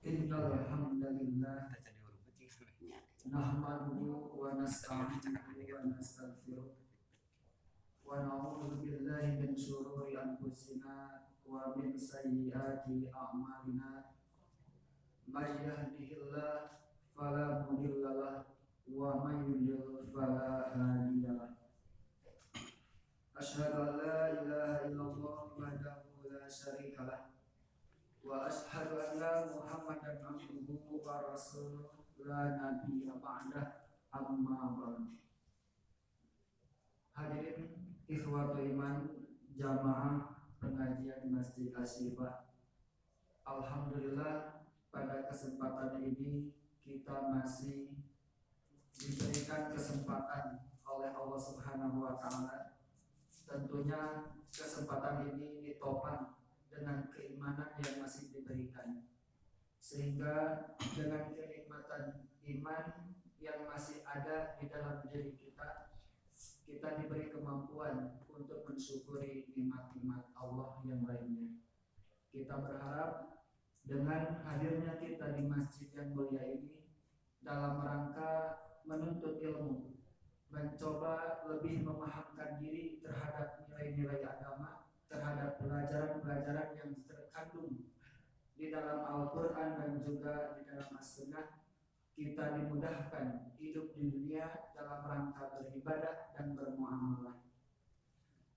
Innal hamdalillah nahmaduhu wa nasta'inuhu wa nastaghfiruh wa na'udzu billahi min shururi anfusina wa min sayyiati a'malina may yahdihillahu fala mudilla lahu wa may yudlil fala hadiya lahu. Asyhadu an la ilaha illallah wahdahu la syarika lahu wa asyhadu anna Muhammadan abduhu wa rasuluh la nabiyya ba'dah amma ba'd. Hadirin ikhwatul iman jamaah pengajian Masjid Asy-Syifa, alhamdulillah pada kesempatan ini kita masih diberikan kesempatan oleh Allah Subhanahu wa taala. Tentunya kesempatan ini ditopang dengan keimanan yang masih diberikan, sehingga dengan kenikmatan iman yang masih ada di dalam diri kita, kita diberi kemampuan untuk mensyukuri nikmat-nikmat Allah yang lainnya. Kita berharap dengan hadirnya kita di masjid yang mulia ini dalam rangka menuntut ilmu, mencoba lebih memahamkan diri terhadap nilai-nilai agama, terhadap pelajaran-pelajaran yang terkandung di dalam Al-Quran dan juga di dalam As-Sunnah, kita dimudahkan hidup di dunia dalam rangka beribadah dan bermuamalah.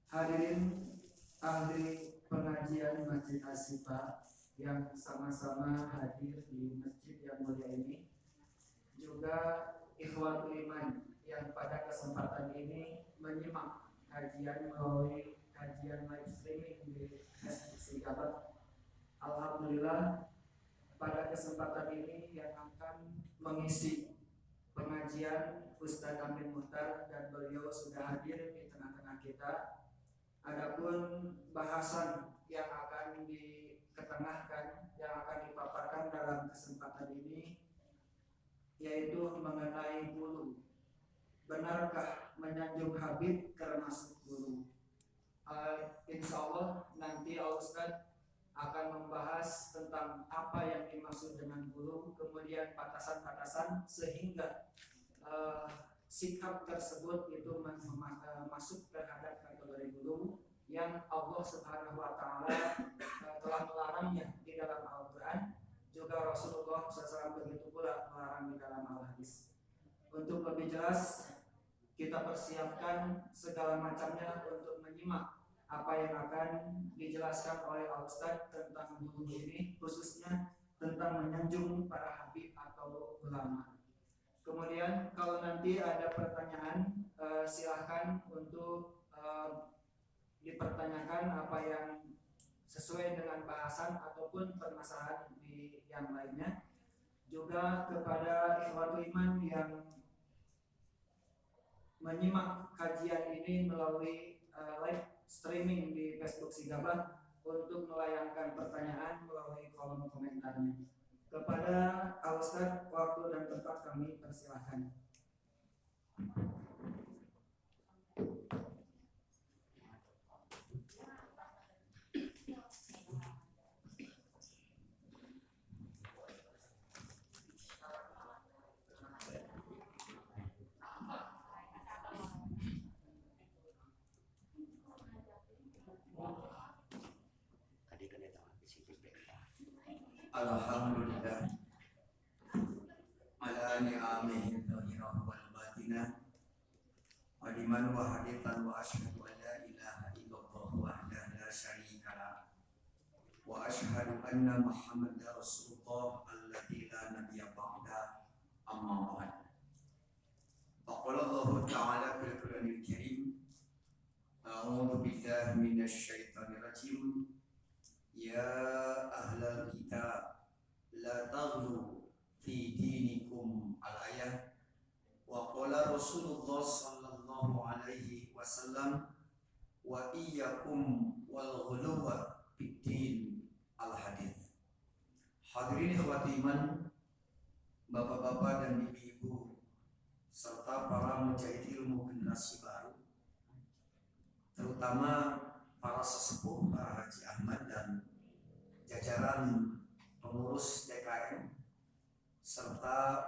Hadirin ahli pengajian Masjid Asy-Syifa yang sama-sama hadir di masjid yang mulia ini, juga ikhwatul iman yang pada kesempatan ini menyimak kajian melalui kajian live streaming di Facebook. Alhamdulillah pada kesempatan ini yang akan mengisi pengajian Ustaz Amin Muhtar, dan beliau sudah hadir di tengah-tengah kita. Adapun bahasan yang akan diketengahkan, yang akan dipaparkan dalam kesempatan ini, yaitu mengenai bulu. Benarkah menyanjung Habib termasuk bulu? Insya Allah nanti Ustaz akan membahas tentang apa yang dimaksud dengan bulu, kemudian batasan-batasan sehingga sikap tersebut itu masuk terhadap kategori bulu yang Allah Subhanahu wa taala telah melarangnya di dalam Al-Qur'an, juga Rasulullah SAW begitu pula melarang di dalam Al-Hadis. Untuk lebih jelas kita persiapkan segala macamnya untuk menyimak apa yang akan dijelaskan oleh Al-Ustaz tentang bulu ini, khususnya tentang menyanjung para habib atau ulama. Kemudian kalau nanti ada pertanyaan, silahkan untuk dipertanyakan apa yang sesuai dengan bahasan ataupun permasalahan di yang lainnya. Juga kepada ikhwatul iman yang menyimak kajian ini melalui live streaming di Facebook Sigabah, untuk melayangkan pertanyaan melalui kolom komentarnya. Kepada Al-Ustaz, waktu dan tempat kami persilahkan. Alhamdulillah ala ni'amihi dhahirah wal batinah wa liman wahaditan wa asyhadu an la ilaha illallah wahdahu la syarika lah wa asyhadu anna Muhammadar Rasulullah alladzi la nabiyya ba'da amma ba'd. Faqala Allah ta'ala fil Qur'anil Karim, a'udzu billahi minasy syaithanir rajim. Ya ahlal kitab la taghlu fi dinikum al-ayah. Wa qala Rasulullah sallallahu alaihi wasallam wa iyyakum wal ghuluwa fid din al-hadits. Hadirin ikhwati iman, bapak-bapak dan ibu-ibu serta para mujahid ilmu generasi baru, terutama para sesepuh, para Haji Ahmad dan jajaran pengurus DKM serta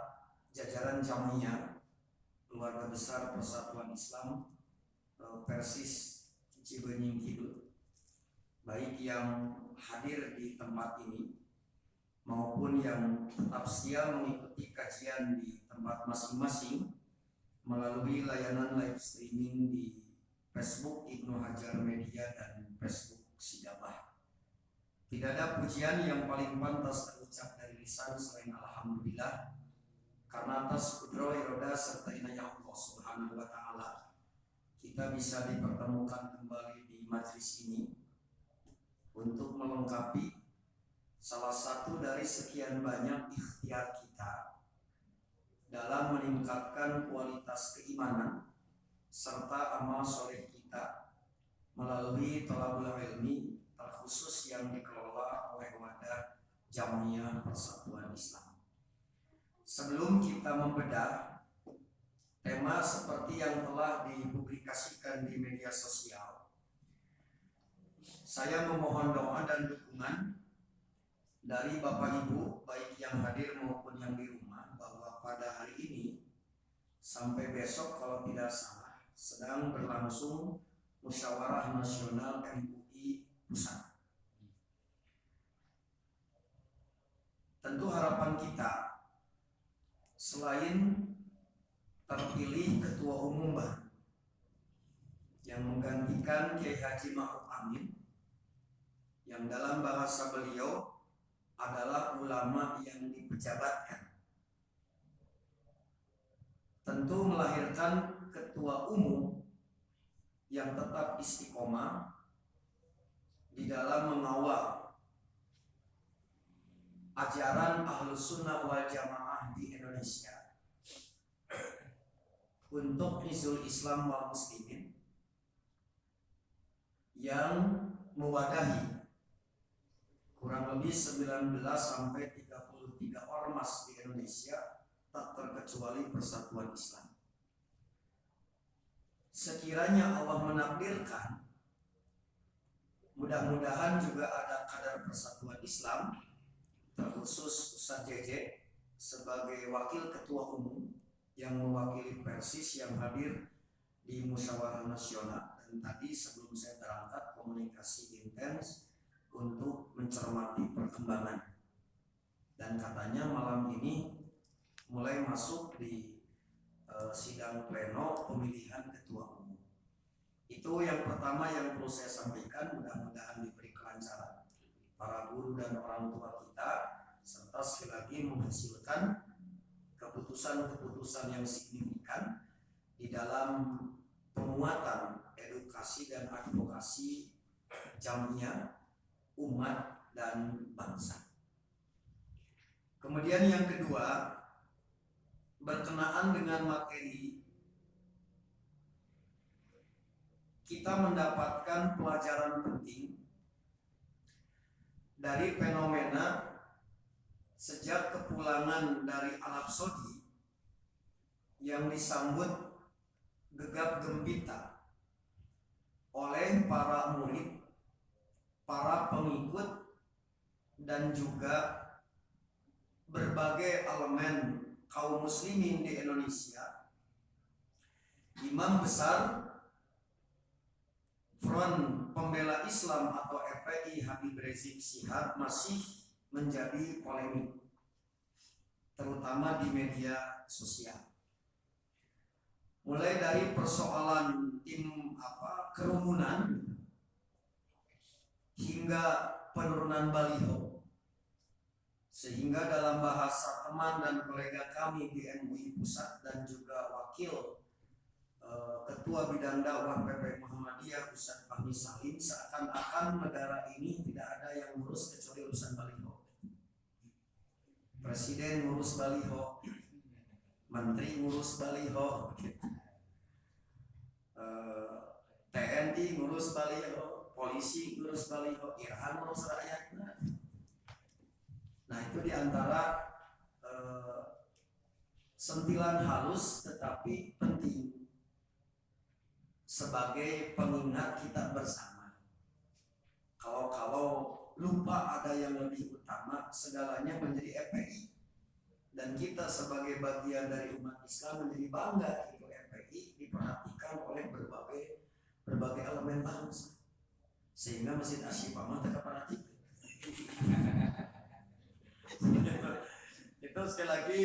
jajaran Jamiyah Keluarga Besar Persatuan Islam Persis Cibenying Kidul, baik yang hadir di tempat ini maupun yang tetap setia mengikuti kajian di tempat masing-masing melalui layanan live streaming di Facebook Ibnu Hajar Media dan Facebook Sidabah. Tidak ada pujian yang paling pantas terucap dari lisan selain alhamdulillah, karena atas kudroh iroda serta inayah Allah Subhanahu wa taala kita bisa dipertemukan kembali di majelis ini untuk melengkapi salah satu dari sekian banyak ikhtiar kita dalam meningkatkan kualitas keimanan serta amal soleh kita melalui thalabul ilmi terkhusus yang dikelola oleh wadah Jamiyah Persatuan Islam. Sebelum kita membedah tema seperti yang telah dipublikasikan di media sosial, saya memohon doa dan dukungan dari Bapak Ibu baik yang hadir maupun yang di rumah bahwa pada hari ini sampai besok kalau tidak salah sedang berlangsung musyawarah nasional MUI pusat. Tentu harapan kita selain terpilih ketua umum baru yang menggantikan Kiai Haji Ma'ruf Amin, yang dalam bahasa beliau adalah ulama yang dipejabatkan, tentu melahirkan ketua umum yang tetap istiqomah di dalam mengawal ajaran Ahlus Sunnah wal Jamaah di Indonesia untuk Hizbul Islam wal Muslimin yang mewadahi kurang lebih 19 sampai 33 ormas di Indonesia, tak terkecuali Persatuan Islam. Sekiranya Allah menakdirkan, mudah-mudahan juga ada kadar Persatuan Islam, terkhusus Ustaz JJ sebagai wakil ketua umum yang mewakili Persis yang hadir di musyawarah nasional. Dan tadi sebelum saya berangkat komunikasi intens untuk mencermati perkembangan, dan katanya malam ini mulai masuk di sidang pleno pemilihan ketua umum. Itu yang pertama yang perlu saya sampaikan. Mudah-mudahan diberi kelancaran para guru dan orang tua kita, serta sekali lagi menghasilkan keputusan-keputusan yang signifikan di dalam penguatan edukasi dan advokasi Jamiyah, umat dan bangsa. Kemudian yang kedua, berkenaan dengan materi, kita mendapatkan pelajaran penting dari fenomena sejak kepulangan dari Arab Saudi yang disambut gegap gempita oleh para murid, para pengikut, dan juga berbagai elemen kaum muslimin di Indonesia. Imam besar Front Pembela Islam atau FPI Habib Rizik Syihab masih menjadi polemik, terutama di media sosial. Mulai dari persoalan kerumunan hingga penurunan baliho, sehingga dalam bahasa teman dan kolega kami di MUI Pusat dan juga wakil Ketua Bidang Dakwah PP Muhammadiyah Ustaz Fahmi Salim, seakan-akan negara ini tidak ada yang ngurus kecuali urusan baliho. Presiden ngurus baliho, menteri ngurus baliho, TNI ngurus baliho, polisi ngurus baliho, Irhan ngurus rakyat. Nah, itu diantara sentilan halus tetapi penting sebagai pengingat kita bersama. Kalau lupa ada yang lebih utama, segalanya menjadi FPI. Dan dan kita sebagai bagian dari umat Islam menjadi bangga itu FPI diperhatikan oleh berbagai elemen bangsa, sehingga Masjid Asyifa mah terperhatikan. Itu sekali lagi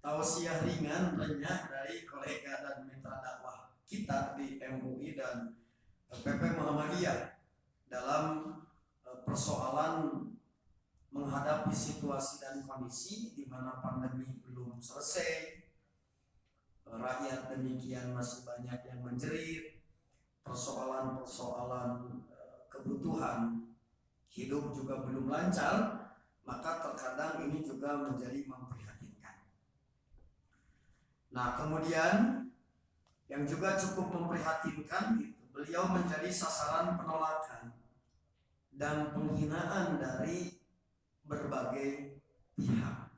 tausiah ringan renyah dari kolega dan mitra dakwah kita di MUI dan PP Muhammadiyah dalam persoalan menghadapi situasi dan kondisi di mana pandemi belum selesai, rakyat demikian masih banyak yang menjerit, persoalan-persoalan kebutuhan hidup juga belum lancar, maka terkadang ini juga menjadi memprihatinkan. Nah, kemudian yang juga cukup memprihatinkan, beliau menjadi sasaran penolakan dan penghinaan dari berbagai pihak.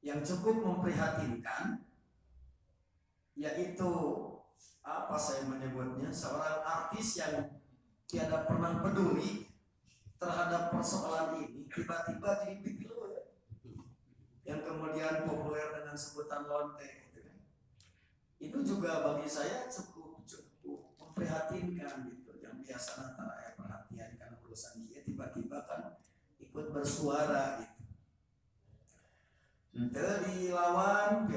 Yang cukup memprihatinkan yaitu saya menyebutnya seorang artis yang tiada pernah peduli terhadap persoalan ini, tiba-tiba jadi pipilu yang kemudian populer dengan sebutan lonte. Itu juga bagi saya cukup memprihatinkan gitu. Yang biasa saya perhatikan urusan dia tiba-tiba kan ikut bersuara gitu. Ente dilawan,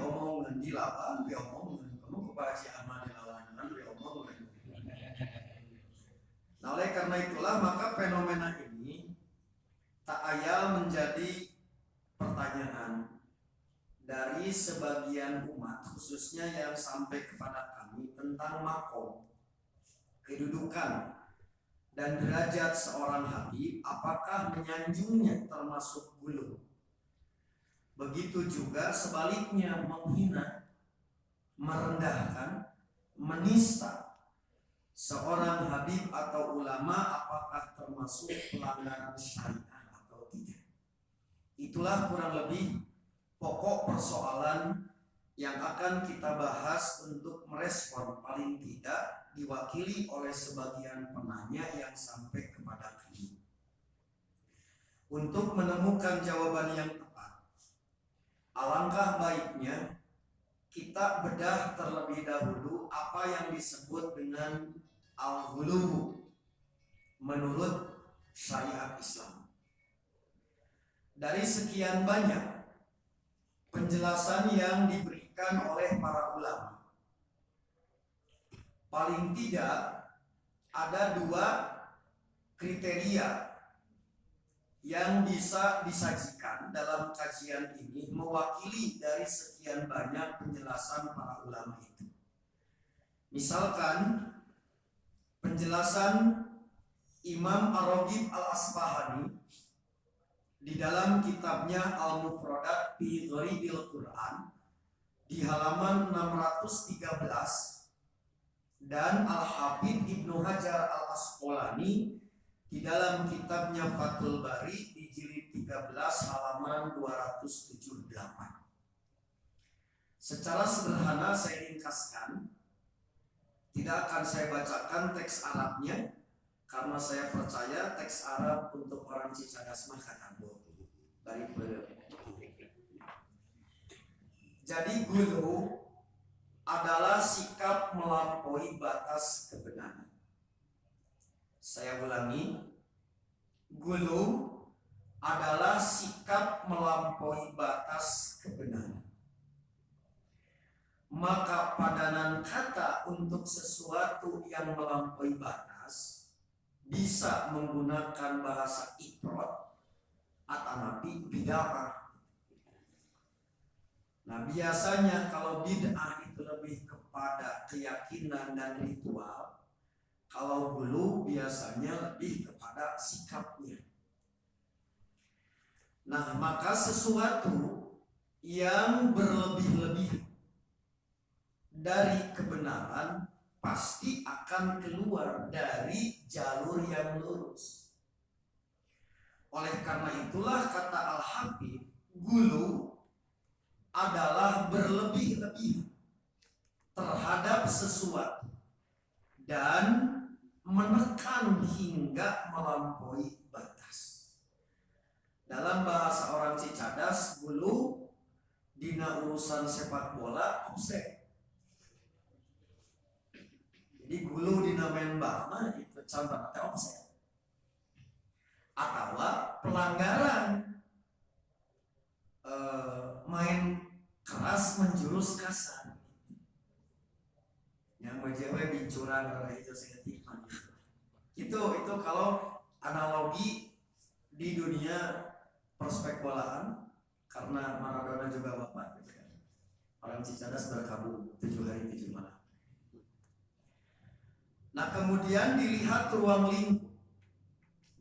dilawan, kamu kepada si Ahmad dilawan, diomongan. Nah, oleh karena itulah maka fenomena ini tak ayal menjadi pertanyaan dari sebagian umat, khususnya yang sampai kepada kami tentang makom, kedudukan dan derajat seorang habib, apakah menyanjungnya termasuk gulu. Begitu juga sebaliknya menghina, merendahkan, menista seorang habib atau ulama, apakah termasuk pelanggaran syariat atau tidak. Itulah kurang lebih pokok persoalan yang akan kita bahas untuk merespon, paling tidak diwakili oleh sebagian penanya yang sampai kepada kami. Untuk menemukan jawaban yang tepat, alangkah baiknya kita bedah terlebih dahulu apa yang disebut dengan al-ghulu menurut syariat Islam. Dari sekian banyak penjelasan yang diberikan oleh para ulama, paling tidak ada dua kriteria yang bisa disajikan dalam kajian ini mewakili dari sekian banyak penjelasan para ulama itu. Misalkan penjelasan Imam Ar-Raghib Al-Asbahani di dalam kitabnya Al-Mufradat fi Gharibil Quran di halaman 613 dan Al-Hafidz Ibnu Hajar Al-Asqalani di dalam kitabnya Fathul Bari di jilid 13 halaman 278. Secara sederhana saya ringkaskan, tidak akan saya bacakan teks Arabnya karena saya percaya teks Arab untuk orang Cicadas mah katabo. Jadi gulu adalah sikap melampaui batas kebenaran. Saya ulangi, gulu adalah sikap melampaui batas kebenaran. Maka padanan kata untuk sesuatu yang melampaui batas bisa menggunakan bahasa ifrat atau nabi bid'ah. Nah, biasanya kalau bid'ah itu lebih kepada keyakinan dan ritual, kalau gulu biasanya lebih kepada sikapnya. Nah, maka sesuatu yang berlebih-lebih dari kebenaran pasti akan keluar dari jalur yang lurus. Oleh karena itulah kata Al-Hafidz, gulu adalah berlebih-lebih terhadap sesuatu dan menekan hingga melampaui batas. Dalam bahasa orang Cicadas, gulu dina urusan sepak bola offset. Jadi gulu dina main bal itu contohnya offset. Atau pelanggaran main keras menjurus kasar. Yang mejewe bicuran oleh itu seketik. Itu kalau analogi di dunia prospek bolaan, karena Maradona juga wafat, orang Cicadas berkabung 7 hari 7 malam. Nah kemudian dilihat ruang lingkup.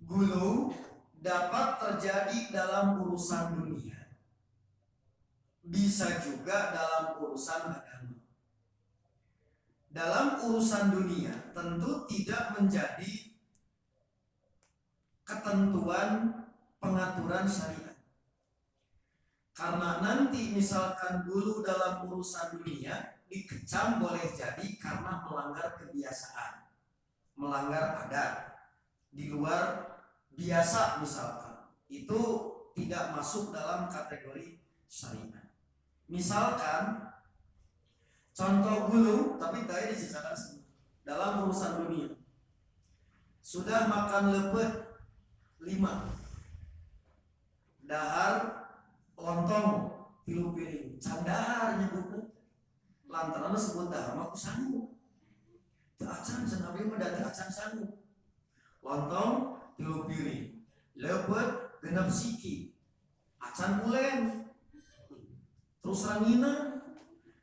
Gulu dapat terjadi dalam urusan dunia, bisa juga dalam urusan agama. Dalam urusan dunia tentu tidak menjadi ketentuan pengaturan syariat. Karena nanti misalkan gulu dalam urusan dunia dikecam boleh jadi karena melanggar kebiasaan, melanggar adat di luar biasa misalkan, itu tidak masuk dalam kategori syariat. Misalkan contoh gulu, tapi tadi diceritakan dalam urusan dunia, sudah makan lepet 5, dahar lontong 3 piring, candar nyebutnya, lantaran sebut dahar mah sanggup, teu acan sanabi mah da teu acan sanggup, lontong 3 piring, lepet 6 siki, acan ulen, terus rangina,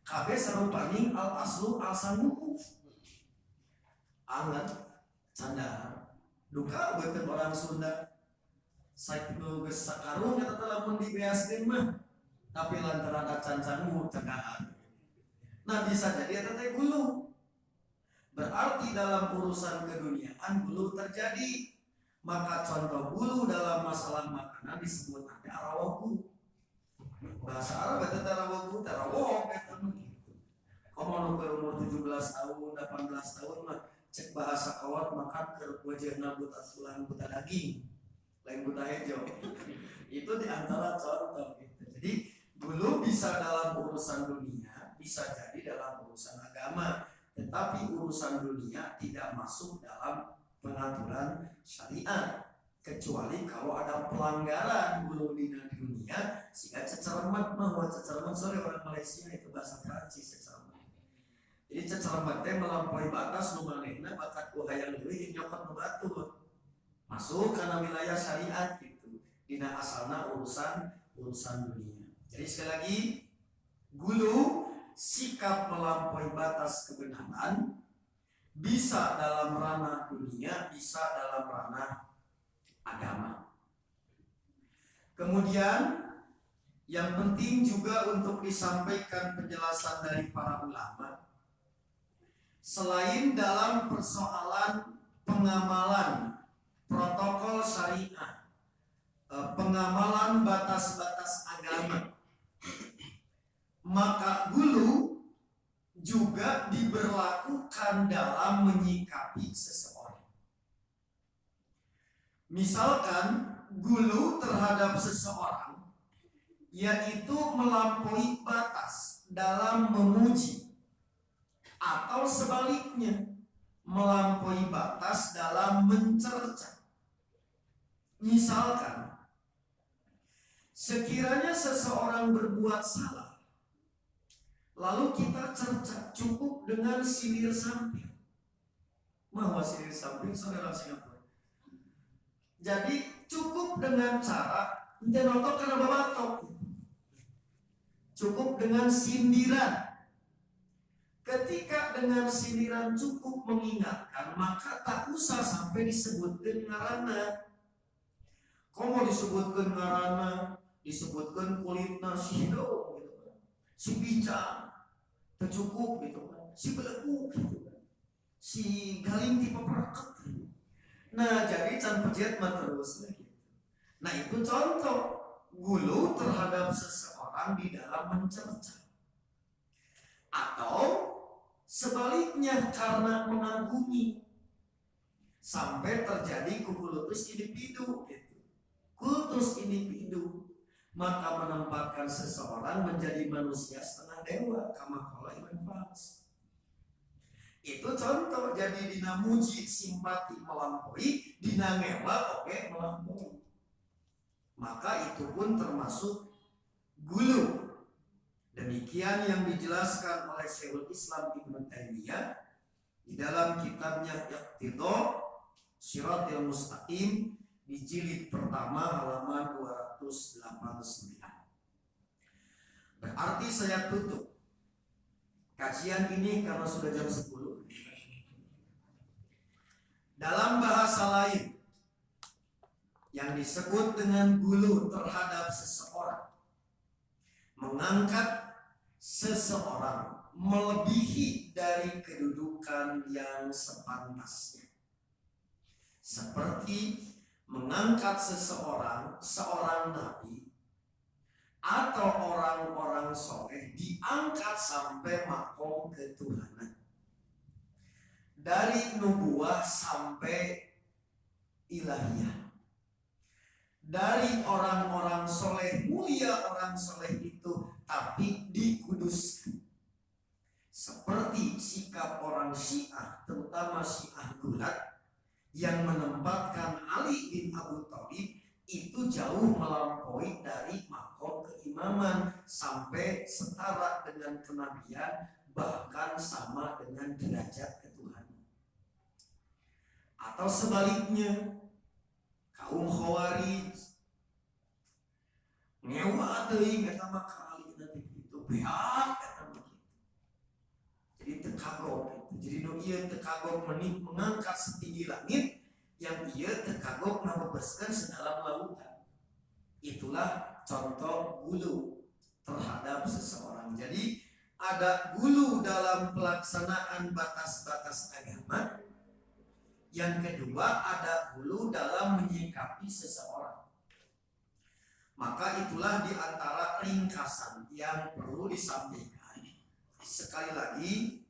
kabeh sarupaning al aslu al sanggup, anget candar, duka beuteun orang Sunda, sakitu geus sakarung eta lamun dibeaskeun mah, tapi lantaran acan sanggup cegahan. Nah bisa jadi eta teh gulu. Berarti dalam urusan keduniaan gulu terjadi. Maka contoh gulu dalam masalah makanan disebut ada arawahu. Bahasa Arab itu arawahu, tarawok eta mah gitu. Komo nu umur 17 tahun, 18 tahun mah cek bahasa kawat makan ke wajahna buta tulang, buta daging, lain buta hejo. Itu diantara contoh gitu. Jadi gulu bisa dalam urusan dunia, bisa jadi dalam urusan agama. Tetapi urusan dunia tidak masuk dalam pengaturan syariat, kecuali kalau ada pelanggaran gulu di dunia sehingga cecermet mah, cecermet sorry orang Malaysia itu bahasa Prancis cecermet. Jadi cecermet teh melampaui batas nu manehna bakat ku hayang leuwih nyokot nu batur. Masuk karena wilayah syariat gitu. Dina asalna urusan dunia. Jadi sekali lagi gulu sikap melampaui batas kebenaran bisa dalam ranah dunia, bisa dalam ranah agama. Kemudian yang penting juga untuk disampaikan penjelasan dari para ulama, selain dalam persoalan pengamalan protokol syariah, pengamalan batas-batas agama, maka gulu juga diberlakukan dalam menyikapi seseorang. Misalkan gulu terhadap seseorang yaitu melampaui batas dalam memuji, atau sebaliknya melampaui batas dalam mencerca. Misalkan sekiranya seseorang berbuat salah lalu kita cerca, cukup dengan sindir samping. Mahwa sindir samping saudara Singapura. Jadi cukup dengan cara ente notok karena babatok. Cukup dengan sindiran. Ketika dengan sindiran cukup mengingatkan, maka tak usah sampai disebutkan ngaranna. Komo disebutkan ngaranna, disebutkan kulitna sido gitu. Si bicara tercukup gitu kan, si beleku gitu kan, si galing tipe peraket gitu. Nah jadi can pejet mah terus gitu. Nah itu contoh gulu terhadap seseorang di dalam mencerca, atau sebaliknya karena mengagumi sampai terjadi kultus individu gitu. Kultus individu, maka menempatkan seseorang menjadi manusia setengah dewa, kama qala Ibnu Fals. Itu contoh. Jadi dina muji simpati melampaui, dina ngewa oke melampaui. Maka itu pun termasuk gulu. Demikian yang dijelaskan oleh Syekhul Islam Ibnu Taimiyah di dalam kitabnya Iqtida Shiratal Mustaqim di jilid pertama halaman 289. Berarti saya tutup kajian ini karena sudah jam 10. Dalam bahasa lain yang disebut dengan gulu terhadap seseorang, mengangkat seseorang melebihi dari kedudukan yang sepantasnya, seperti mengangkat seseorang, seorang nabi atau orang-orang soleh diangkat sampai makom ketuhanan, dari nubuah sampai ilahiyah. Dari orang-orang soleh, mulia orang soleh itu, tapi dikuduskan. Seperti sikap orang Syiah, terutama Syiah Gulat, yang menempatkan Ali bin Abu Thalib itu jauh melampaui dari makom keimaman sampai setara dengan kenabian, bahkan sama dengan derajat ketuhanan. Atau sebaliknya, kaum Khawarij ngewa teuing eta mah kali nanti itu beak eta mah. Jadi tekagok, jadi nu ieu tekagok mengangkat setinggi langit, yang ieu tekagok ngabebeskeun sedalam lautan. Itulah contoh gulu terhadap seseorang. Jadi ada gulu dalam pelaksanaan batas-batas agama. Yang kedua, ada gulu dalam menyikapi seseorang. Maka itulah di antara ringkasan yang perlu disampaikan. Sekali lagi,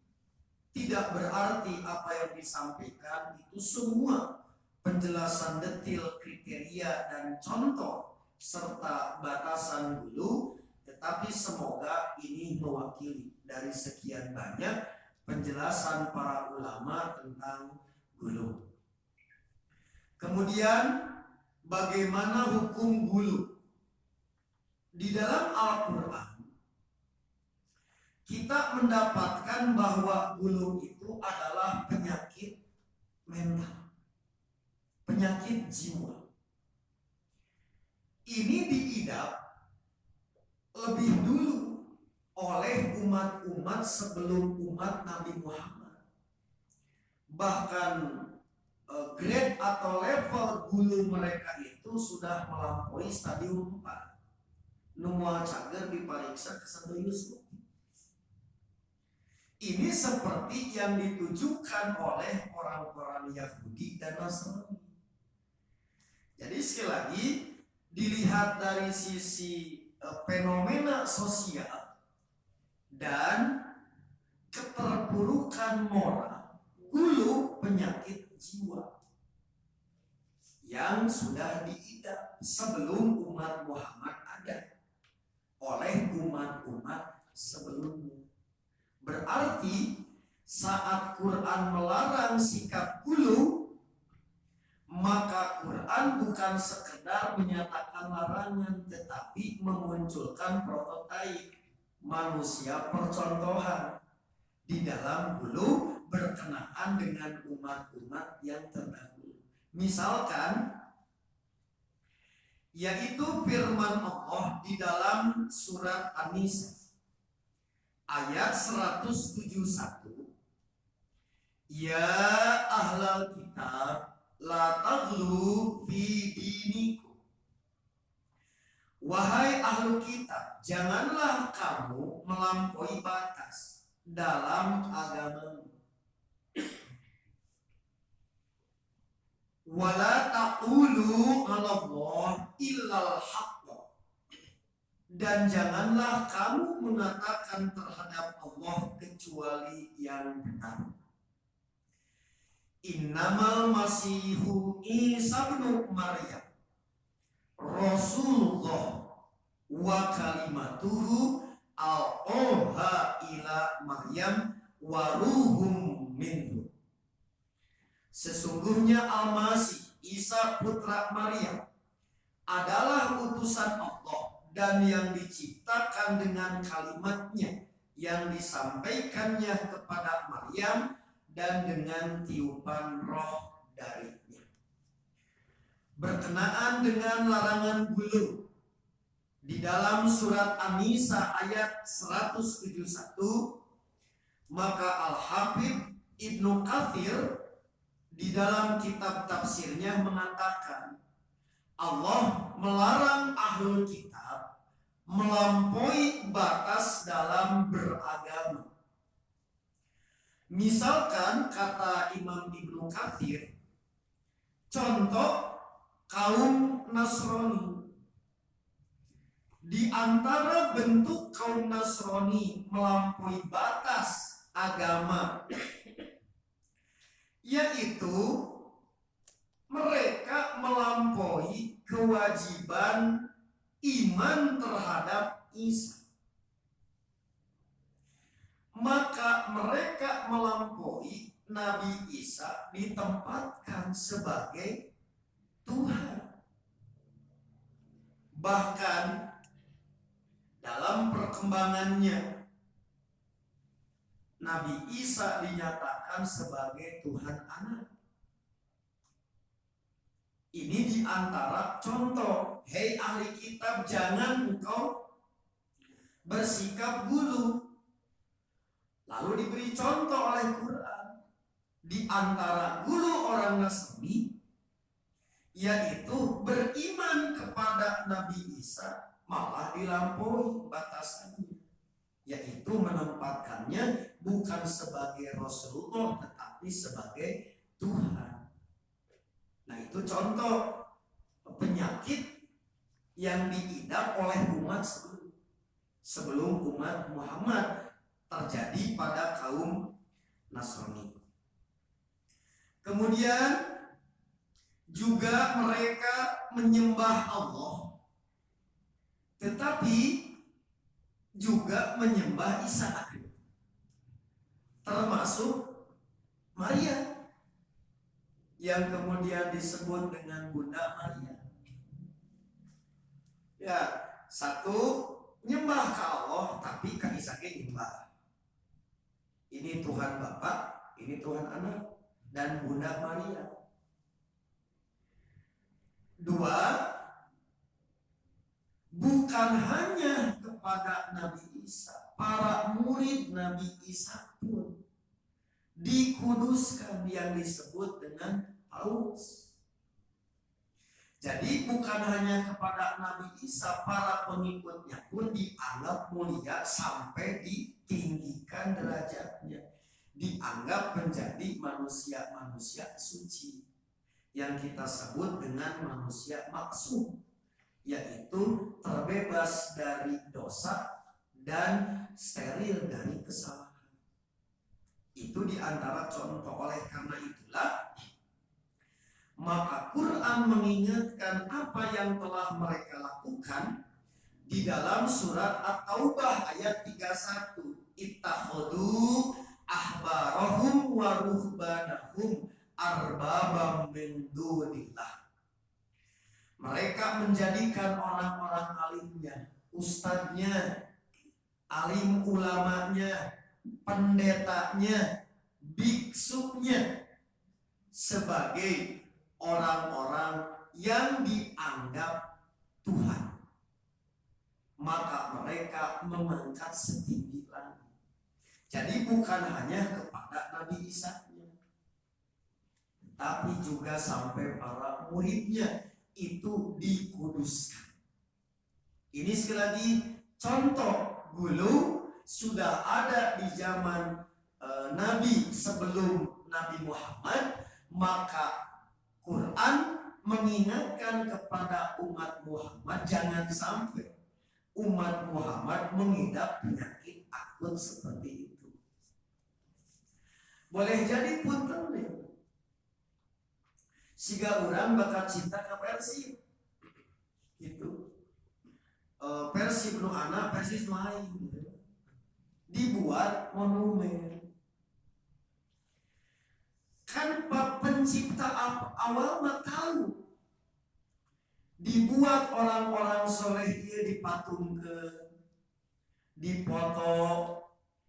tidak berarti apa yang disampaikan itu semua penjelasan detail kriteria dan contoh serta batasan gulu, tetapi semoga ini mewakili dari sekian banyak penjelasan para ulama tentang gulu. Kemudian bagaimana hukum gulu? Di dalam Al-Quran kita mendapatkan bahwa gulu itu adalah penyakit mental, penyakit jiwa. Ini diidap lebih dulu oleh umat-umat sebelum umat Nabi Muhammad. Bahkan grade atau level gulu mereka itu sudah melampaui stadium 4. Numua cager dipariksa kesantu Yusuf. Ini seperti yang ditujukan oleh orang-orang Yahudi dan Nasrani. Jadi sekali lagi dilihat dari sisi fenomena sosial dan keterpurukan moral, gulu penyakit jiwa yang sudah diidap sebelum umat Muhammad ada oleh umat-umat sebelumnya. Berarti saat Quran melarang sikap gulu, maka Quran bukan sekedar menyatakan larangan, tetapi memunculkan prototipe manusia percontohan di dalam gulu berkenaan dengan umat-umat yang terdahulu. Misalkan, yaitu firman Allah di dalam surat An-Nisa ayat 171, ya ahlal kitab la taghlu fi dinikum, wahai ahlu kitab, janganlah kamu melampaui batas dalam agama. Wala taqulu 'alallah illal haqq, dan janganlah kamu mengatakan terhadap Allah kecuali yang benar. Innamal masihu Isa bin Maryam Rasulullah wa kalimatuhu al-oha ila Maryam wa ruhum minhu. Sesungguhnya Al-Masih Isa putra Maryam adalah utusan Allah dan yang diciptakan dengan kalimatnya yang disampaikannya kepada Maryam dan dengan tiupan roh darinya. Berkenaan dengan larangan gulu di dalam surat An-Nisa ayat 171, maka Al-Hafidz Ibnu Katsir di dalam kitab tafsirnya mengatakan Allah melarang ahlul kitab melampaui batas dalam beragama. Misalkan kata Imam Ibnu Katsir, contoh kaum Nasrani. Di antara bentuk kaum Nasrani melampaui batas agama, yaitu mereka melampaui kewajiban iman terhadap Isa. Maka mereka melampaui Nabi Isa ditempatkan sebagai Tuhan. Bahkan dalam perkembangannya Nabi Isa dinyatakan sebagai Tuhan anak. Ini diantara contoh, hei ahli kitab, jangan engkau bersikap gulu. Lalu diberi contoh oleh Quran. Di antara gulu orang Nasrani, yaitu beriman kepada Nabi Isa, malah dilampaui batasannya, yaitu menempatkannya bukan sebagai Rasulullah tetapi sebagai Tuhan. Nah, itu contoh penyakit yang diidap oleh umat sebelum umat Muhammad terjadi pada kaum Nasrani. Kemudian juga mereka menyembah Allah, tetapi juga menyembah Isa, termasuk Maria yang kemudian disebut dengan Bunda Maria. Ya, satu nyembah ke Allah tapi ke Isa nyembah. Ini Tuhan Bapa, ini Tuhan Anak dan Bunda Maria. Dua, bukan hanya kepada Nabi Isa, para murid Nabi Isa pun dikuduskan yang disebut dengan Paus. Jadi bukan hanya kepada Nabi Isa, para pengikutnya pun dianggap mulia sampai ditinggikan derajatnya, dianggap menjadi manusia-manusia suci yang kita sebut dengan manusia maksum, yaitu terbebas dari dosa dan steril dari kesalahan. Itu diantara contoh. Oleh karena itulah maka Quran mengingatkan apa yang telah mereka lakukan di dalam surat At-Taubah ayat 31. Ittakhadhu ahbarahum wa ruhbanahum arbabam min dunillah. Mereka menjadikan orang-orang alimnya, ustadznya, alim ulamanya, pendetanya, biksunya sebagai orang-orang yang dianggap Tuhan. Maka mereka mengangkat setinggi langit. Jadi bukan hanya kepada Nabi Isa, tapi juga sampai para muridnya itu dikuduskan. Ini sekali lagi contoh gulu sudah ada di zaman Nabi sebelum Nabi Muhammad, maka Quran mengingatkan kepada umat Muhammad jangan sampai umat Muhammad mengidap penyakit akut seperti itu. Boleh jadi punten deh. Siga orang bakal cinta ke Persib. Gitu. Versi Ibnu Ana, versi lain gitu. Dibuat monumen. Kan pencipta awal mah tahu. Dibuat orang-orang soleh dia dipatungkeun, dipoto,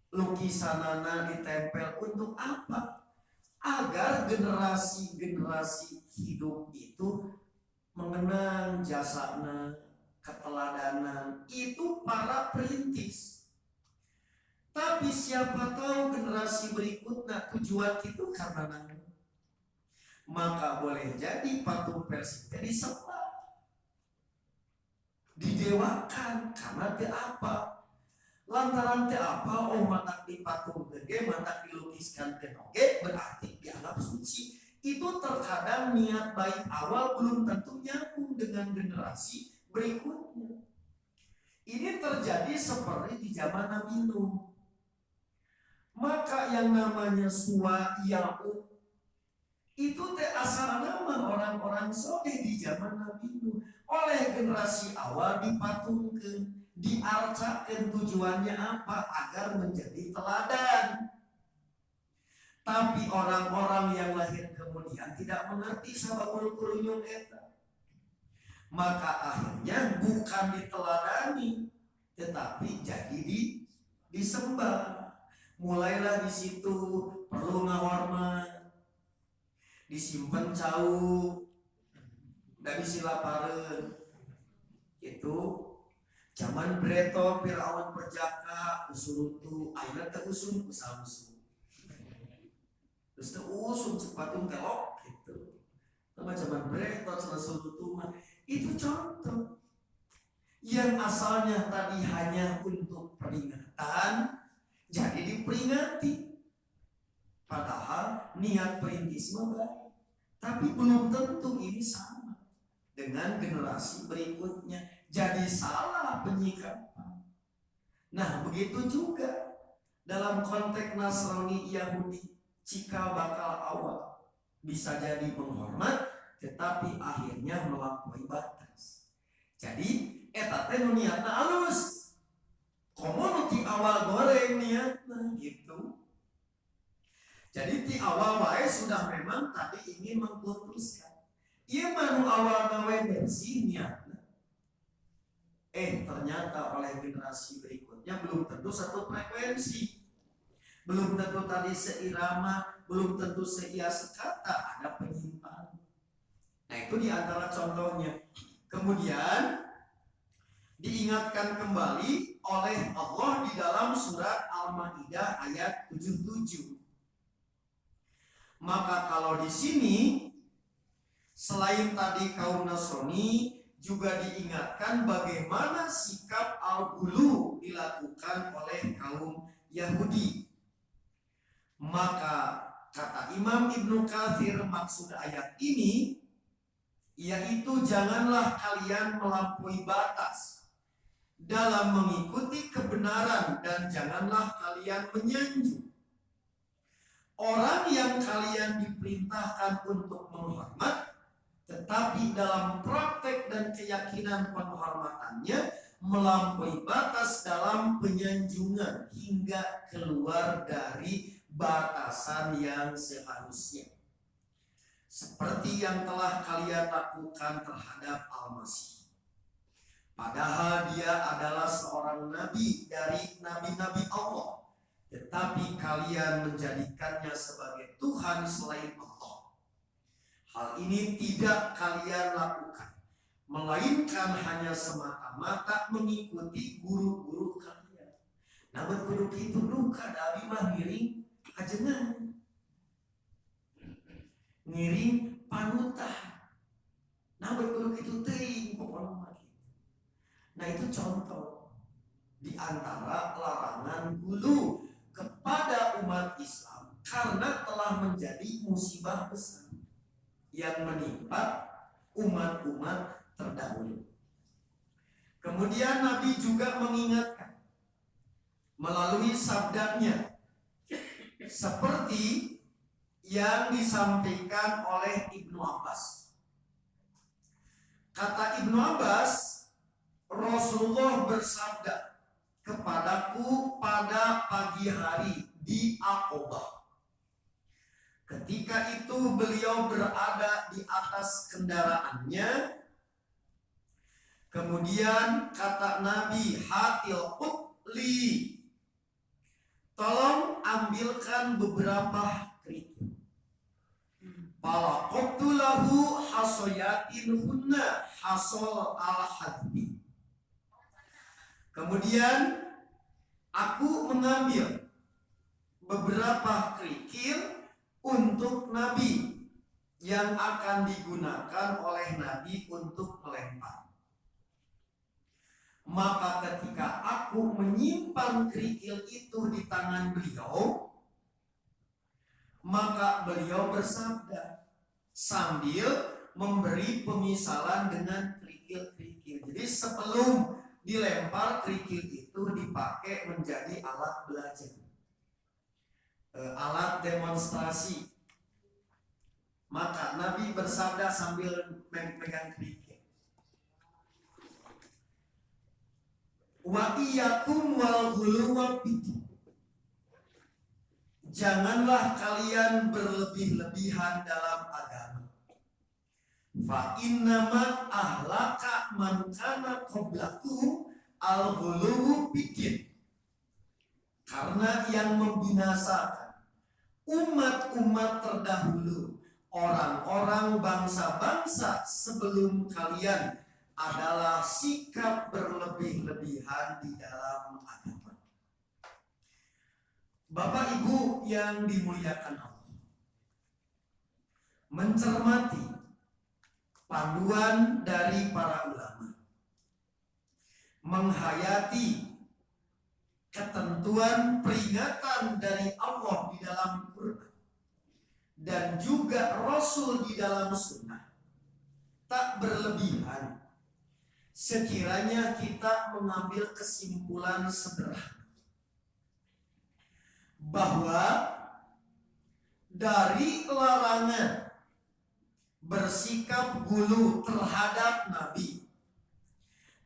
lukisanana ditempel untuk apa? Agar generasi-generasi hidup itu mengenang jasana, keteladanan itu para perintis. Tapi siapa tahu generasi berikutnya tujuan itu karena nama. Maka boleh jadi patung Persik disembah, didewakan karena teu apa. Lantaran teu apa, oh mata dipatung gede, mata dilukiskan oge berarti dianggap suci. Itu terkadang niat baik awal belum tentu nyambung dengan generasi berikutnya. Ini terjadi seperti di zaman Nabi Nuh. Maka yang namanya Suwa Ya'ub itu asal nama orang-orang soleh di zaman Nabi Nuh. Oleh generasi awal dipatungkan, diarcakan, tujuannya apa? Agar menjadi teladan. Tapi orang-orang yang lahir kemudian tidak mengerti sababul kurunyung eta. Maka akhirnya bukan diteladani, tetapi jadi disembah. Mulailah di situ perlu ngahormat, disimpan jauh dari silapareun. Itu zaman Breto Firaun perjaka usurutu ayeuna teu usum ku Samsu. Terus teu usum cepatung telok gitu. Sama zaman Breto usurutu mah itu contoh yang asalnya tadi hanya untuk peringatan jadi diperingati. Padahal niat perintis mah baik, tapi belum tentu ini sama dengan generasi berikutnya. Jadi salah penyikapan. Nah begitu juga dalam konteks Nasrani Yahudi, cikal bakal awal bisa jadi menghormat, tetapi akhirnya melampaui batas. Jadi eta teh nu niatna alus, komo ti awal goreng niatna gitu. Jadi ti awal wae sudah memang tadi ingin mengkultuskan. Ieu mah nu awal gawe bersih niatna. Ternyata oleh generasi berikutnya belum tentu satu frekuensi. Belum tentu tadi seirama, belum tentu seia sekata, ada penyimpangan. Nah itu diantara contohnya. Kemudian diingatkan kembali oleh Allah di dalam surat Al-Maidah ayat 77. Maka kalau di sini selain tadi kaum Nasrani juga diingatkan bagaimana sikap al-ghulu dilakukan oleh kaum Yahudi. Maka kata Imam Ibnu Katsir maksud ayat ini yaitu janganlah kalian melampaui batas dalam mengikuti kebenaran dan janganlah kalian menyanjung orang yang kalian diperintahkan untuk menghormat, tetapi dalam praktek dan keyakinan penghormatannya melampaui batas dalam penyanjungan hingga keluar dari batasan yang seharusnya. Seperti yang telah kalian lakukan terhadap Al-Masih. Padahal dia adalah seorang nabi dari nabi-nabi Allah, tetapi kalian menjadikannya sebagai Tuhan selain Allah. Hal ini tidak kalian lakukan, melainkan hanya semata-mata mengikuti guru-guru kalian. Namun kudu kitu duka dari mah ngiring ajengan, ngiring panutan. Namun kudu kitu teuing pokona. Nah itu contoh di antara larangan ghulu kepada umat Islam karena telah menjadi musibah besar yang menimpa umat-umat terdahulu. Kemudian Nabi juga mengingatkan melalui sabdanya seperti yang disampaikan oleh Ibnu Abbas. Kata Ibnu Abbas, Rasulullah bersabda kepadaku pada pagi hari di Aqobah. Ketika itu beliau berada di atas kendaraannya. Kemudian kata Nabi, hatil utli, tolong ambilkan beberapa kerikil. Falaqtu lahu hasoyatin hunna hasol al-hadbi. Kemudian aku mengambil beberapa kerikil untuk Nabi yang akan digunakan oleh Nabi untuk melempar. Maka ketika aku menyimpan kerikil itu di tangan beliau, maka beliau bersabda sambil memberi pemisalan dengan kerikil-kerikil. Jadi sebelum dilempar, kerikil itu dipakai menjadi alat belajar, alat demonstrasi. Maka Nabi bersabda sambil memegang kerikil, wa iyyakum wal ghuluwa fiddin. Janganlah kalian berlebih-lebihan dalam agama. Fa innama ahlaka man kana qablakum al-ghuluwu fiddin. Karena yang membinasakan umat-umat terdahulu, orang-orang bangsa-bangsa sebelum kalian, adalah sikap berlebih-lebihan di dalam agama. Bapak Ibu yang dimuliakan Allah, mencermati panduan dari para ulama, menghayati ketentuan peringatan dari Allah di dalam Quran dan juga Rasul di dalam Sunnah, tak berlebihan. Sekiranya kita mengambil kesimpulan sederhana bahwa dari larangan bersikap gulu terhadap Nabi,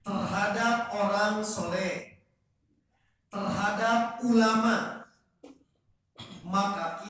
terhadap orang soleh, terhadap ulama, maka